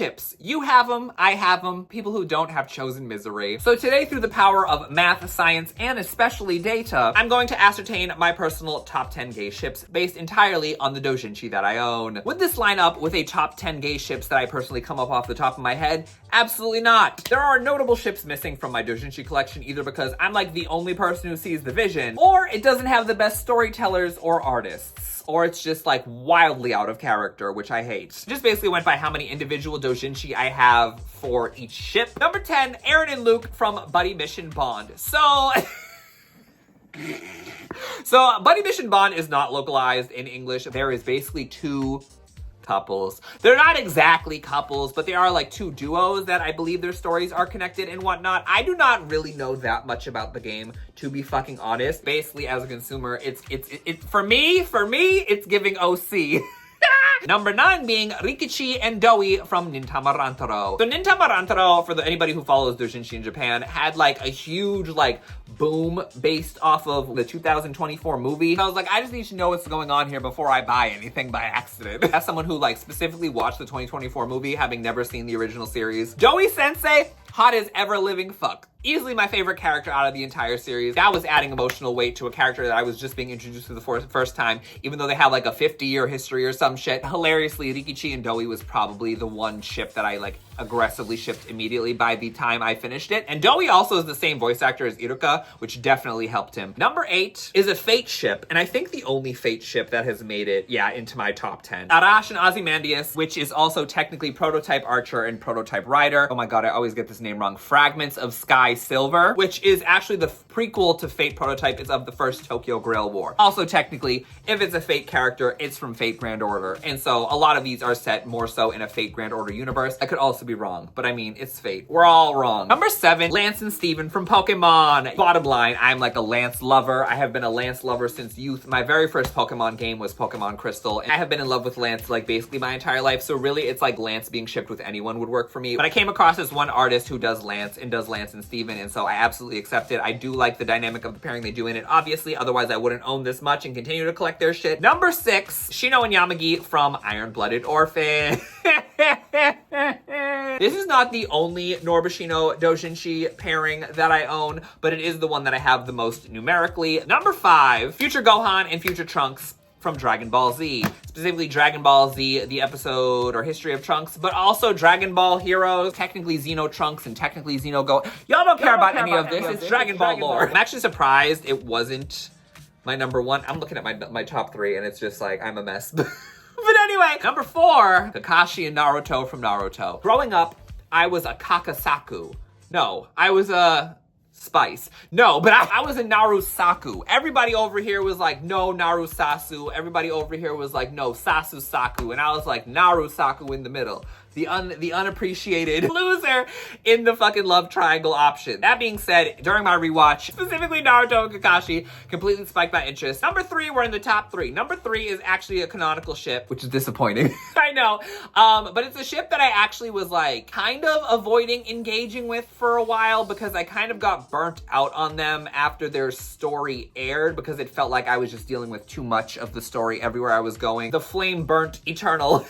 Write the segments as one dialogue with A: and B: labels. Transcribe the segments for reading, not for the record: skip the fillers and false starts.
A: ships. You have them, I have them, people who don't have chosen misery. So today, through the power of math, science, and especially data, I'm going to ascertain my personal top 10 gay ships based entirely on the doujinshi that I own. Would this line up with a top 10 gay ships that I personally come up off the top of my head? Absolutely not. There are notable ships missing from my doujinshi collection, either because I'm like the only person who sees the vision, or it doesn't have the best storytellers or artists, or it's just like wildly out of character, which I hate. Just basically went by how many individual doujinshi I have for each ship. Number 10, Eren and Luke from Buddy Mission Bond. So Buddy Mission Bond is not localized in English. There is basically two couples. They're not exactly couples, but they are like two duos that I believe their stories are connected and whatnot. I do not really know that much about the game, to be fucking honest. Basically, as a consumer, it's for me, it's giving OC. Number 9 being Rikichi and Doi from Nintama Rantarou. So Nintama Rantarou, for anybody who follows doujinshi in Japan, had like a huge like boom based off of the 2024 movie. So I was like, I just need to know what's going on here before I buy anything by accident. As someone who like specifically watched the 2024 movie, having never seen the original series, Doi Sensei, hot as ever living fuck. Easily my favorite character out of the entire series. That was adding emotional weight to a character that I was just being introduced to the first time, even though they have like a 50-year history or some shit. Hilariously, Rikichi and Doi was probably the one ship that I like aggressively shipped immediately by the time I finished it. And Doi also is the same voice actor as Iruka, which definitely helped him. Number 8 is a Fate ship, and I think the only Fate ship that has made it, into my top 10. Arash and Ozymandias, which is also technically Prototype Archer and Prototype Rider. Oh my god, I always get this name wrong. Fragments of Sky Silver, which is actually the prequel to Fate Prototype. It's of the first Tokyo Grail War. Also, technically, if it's a Fate character, it's from Fate Grand Order. And so a lot of these are set more so in a Fate Grand Order universe. I could also be wrong, but I mean, it's Fate. We're all wrong. Number 7, Lance and Steven from Pokemon. Bottom line, I'm like a Lance lover. I have been a Lance lover since youth. My very first Pokemon game was Pokemon Crystal, and I have been in love with Lance like basically my entire life. So really, it's like Lance being shipped with anyone would work for me. But I came across this one artist who does Lance and Steven, and so I absolutely accept it. I do like the dynamic of the pairing they do in it, obviously, otherwise I wouldn't own this much and continue to collect their shit. Number 6, Shino and Yamagi from Iron Blooded Orphans. This is not the only Norbashino doujinshi pairing that I own, but it is the one that I have the most numerically. Number 5, Future Gohan and Future Trunks from Dragon Ball Z. Specifically Dragon Ball Z, the episode or history of Trunks, but also Dragon Ball Heroes, technically Xeno Trunks and technically Xeno Go. Y'all don't care about any of this. It's Dragon Ball lore. I'm actually surprised it wasn't my number 1. I'm looking at my top 3 and it's just like, I'm a mess. But anyway, number 4, Kakashi and Naruto from Naruto. Growing up, I was a Kakasaku. No, I was a Spice. No, but I was a Narusaku. Everybody over here was like, no, Narusasu. Everybody over here was like, no, Sasusaku. And I was like, Narusaku in the middle. The unappreciated loser in the fucking love triangle option. That being said, during my rewatch, specifically Naruto and Kakashi, completely spiked my interest. Number 3, we're in the top 3. Number 3 is actually a canonical ship, which is disappointing. I know. But it's a ship that I actually was like kind of avoiding engaging with for a while because I kind of got burnt out on them after their story aired because it felt like I was just dealing with too much of the story everywhere I was going. The flame burnt eternal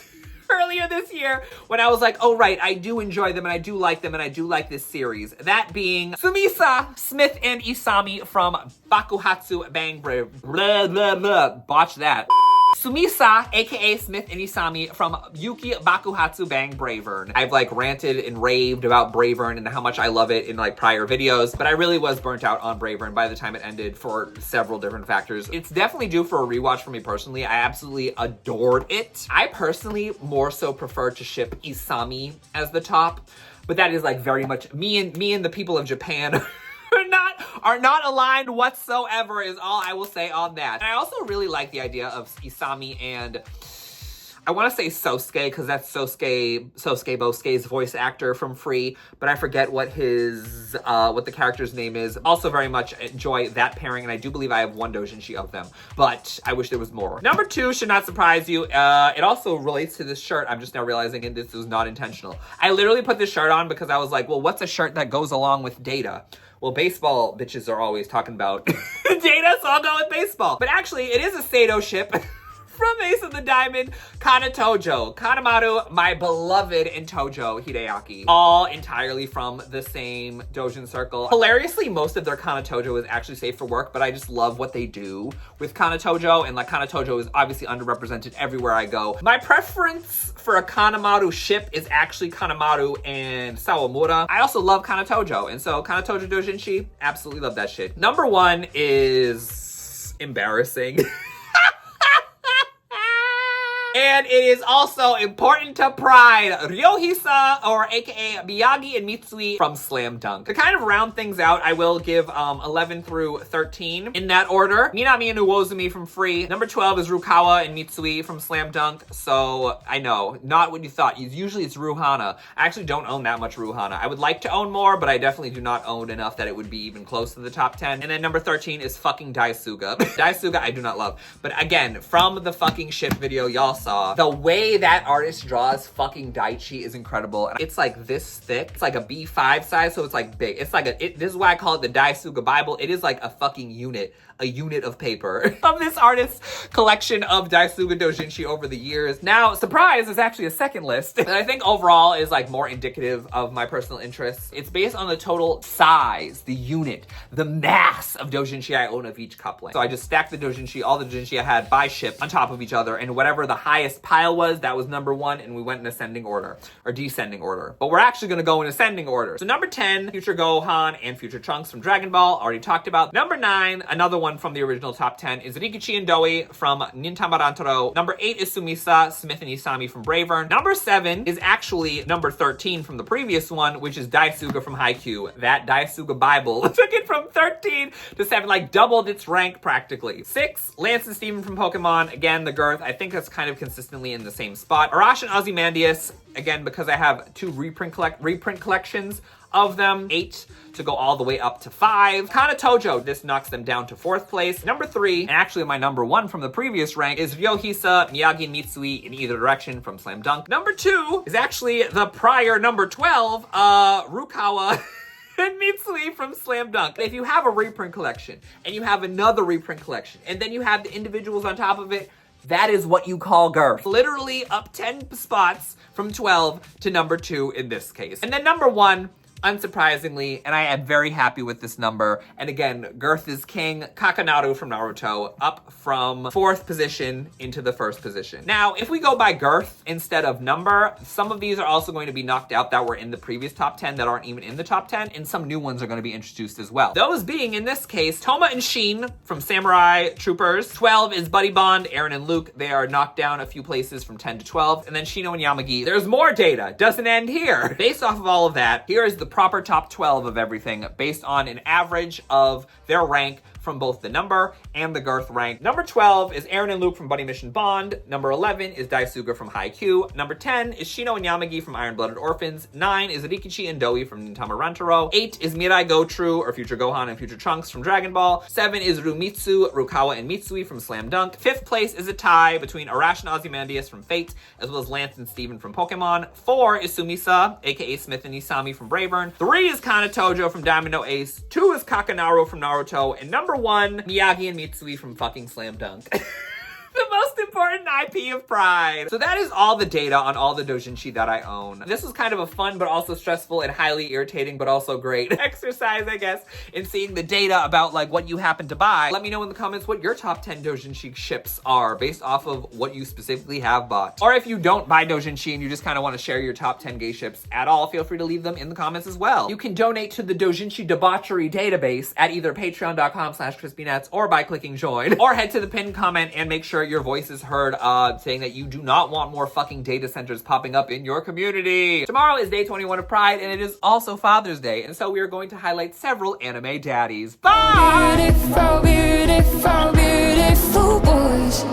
A: earlier this year when I was like, oh right, I do enjoy them and I do like them and I do like this series. That being Sumisa, Smith, and Isami from Bakuhatsu Bang Bravern. Botch that. Sumisa, aka Smith and Isami from Yuuki Bakuhatsu Bang Bravern. I've like ranted and raved about Bravern and how much I love it in like prior videos, but I really was burnt out on Bravern by the time it ended for several different factors. It's definitely due for a rewatch for me personally. I absolutely adored it. I personally more so prefer to ship Isami as the top, but that is like very much me and the people of Japan are not aligned whatsoever is all I will say on that. And I also really like the idea of Isami and I want to say Sosuke because that's Sosuke Bosuke's voice actor from Free, but I forget what the character's name is. Also very much enjoy that pairing, and I do believe I have one doujinshi of them, but I wish there was more. Number 2 should not surprise you. It also relates to this shirt. I'm just now realizing and this was not intentional. I literally put this shirt on because I was like, well, what's a shirt that goes along with Data? Well, baseball bitches are always talking about Data, so I'll go with baseball. But actually, it is a Sato ship From Ace of the Diamond, Kana Tojo, Kanemaru, my beloved, and Tojo Hideaki. All entirely from the same doujin circle. Hilariously, most of their Kana Tojo is actually safe for work, but I just love what they do with Kana Tojo, and like Kana Tojo is obviously underrepresented everywhere I go. My preference for a Kanemaru ship is actually Kanemaru and Sawamura. I also love Kana Tojo, and so Kana Tojo doujinshi, absolutely love that shit. Number one is embarrassing. And it is also important to pride, Ryohisa, or aka Miyagi and Mitsui from Slam Dunk. To kind of round things out, I will give 11 through 13 in that order. Minami and Uozumi from Free. Number 12 is Rukawa and Mitsui from Slam Dunk. So I know, not what you thought. Usually it's Ruhana. I actually don't own that much Ruhana. I would like to own more, but I definitely do not own enough that it would be even close to the top 10. And then number 13 is fucking Daisuga. Daisuga I do not love. But again, from the fucking ship video y'all saw, the way that artist draws fucking Daichi is incredible. It's like this thick. It's like a B5 size, so it's like big. It's like this is why I call it the Daisuga Bible. It is like a fucking unit. A unit of paper of this artist's collection of Daisuga doujinshi over the years. Now, surprise, there's actually a second list that I think overall is like more indicative of my personal interests. It's based on the total size, the unit, the mass of doujinshi I own of each coupling. So I just stacked the doujinshi, all the doujinshi I had by ship on top of each other, and whatever the highest pile was, that was number one, and we went in ascending order, or descending order. But we're actually gonna go in ascending order. So number 10, Future Gohan and Future Trunks from Dragon Ball, already talked about. Number 9, another one from the original top 10 is Rikichi and Doi from Nintama Rantarou. Number 8 is Sumisa, Smith and Isami from Bravern. Number 7 is actually number 13 from the previous one, which is Daisuga from Haikyuu. That Daisuga Bible took it from 13 to 7, like doubled its rank practically. 6, Lance and Steven from Pokemon. Again, the girth, I think that's kind of consistently in the same spot. Arash and Ozymandias, again, because I have 2 reprint collections of them. 8 to go all the way up to 5. Kana Tojo, this knocks them down to 4th place. Number 3, and actually my number 1 from the previous rank, is Ryohisa, Miyagi, and Mitsui in either direction from Slam Dunk. Number 2 is actually the prior number 12, Rukawa and Mitsui from Slam Dunk. If you have a reprint collection, and you have another reprint collection, and then you have the individuals on top of it, that is what you call girth. Literally up 10 spots from 12 to number 2 in this case. And then number 1, unsurprisingly, and I am very happy with this number, and again, girth is king, Kakanaru from Naruto, up from 4th position into the 1st position. Now, if we go by girth instead of number, some of these are also going to be knocked out that were in the previous top 10 that aren't even in the top 10, and some new ones are going to be introduced as well. Those being, in this case, Toma and Sheen from Samurai Troopers. 12 is Buddy Bond, Aaron and Luke. They are knocked down a few places from 10 to 12, and then Shino and Yamagi. There's more data, doesn't end here. Based off of all of that, here is the proper top 12 of everything based on an average of their rank from both the number and the girth rank. Number 12 is Aaron and Luke from Buddy Mission Bond. Number 11 is Daisuga from Haikyuu. Number 10 is Shino and Yamagi from Iron Blooded Orphans. 9 is Rikichi and Doi from Nintama Rantarou. 8 is Mirai Go True, or Future Gohan and Future Trunks from Dragon Ball. 7 is Rumitsu, Rukawa, and Mitsui from Slam Dunk. 5th place is a tie between Arash and Ozymandias from Fate, as well as Lance and Steven from Pokemon. 4 is Sumisa, aka Smith and Isami from Bravern. 3 is Kana Tojo from Diamond No Ace. 2 is Kakanaru from Naruto. And number 1, Miyagi and Mitsui from fucking Slam Dunk. The most important IP of pride. So that is all the data on all the doujinshi that I own. This was kind of a fun but also stressful and highly irritating but also great exercise, I guess, in seeing the data about like what you happen to buy. Let me know in the comments what your top 10 doujinshi ships are based off of what you specifically have bought. Or if you don't buy doujinshi and you just kind of want to share your top 10 gay ships at all, feel free to leave them in the comments as well. You can donate to the doujinshi debauchery database at either patreon.com/crispynuts or by clicking join, or head to the pinned comment and make sure your voice is heard saying that you do not want more fucking data centers popping up in your community. Tomorrow is day 21 of Pride, and it is also Father's Day, and so we are going to highlight several anime daddies. Bye! Beautiful, beautiful, beautiful boys.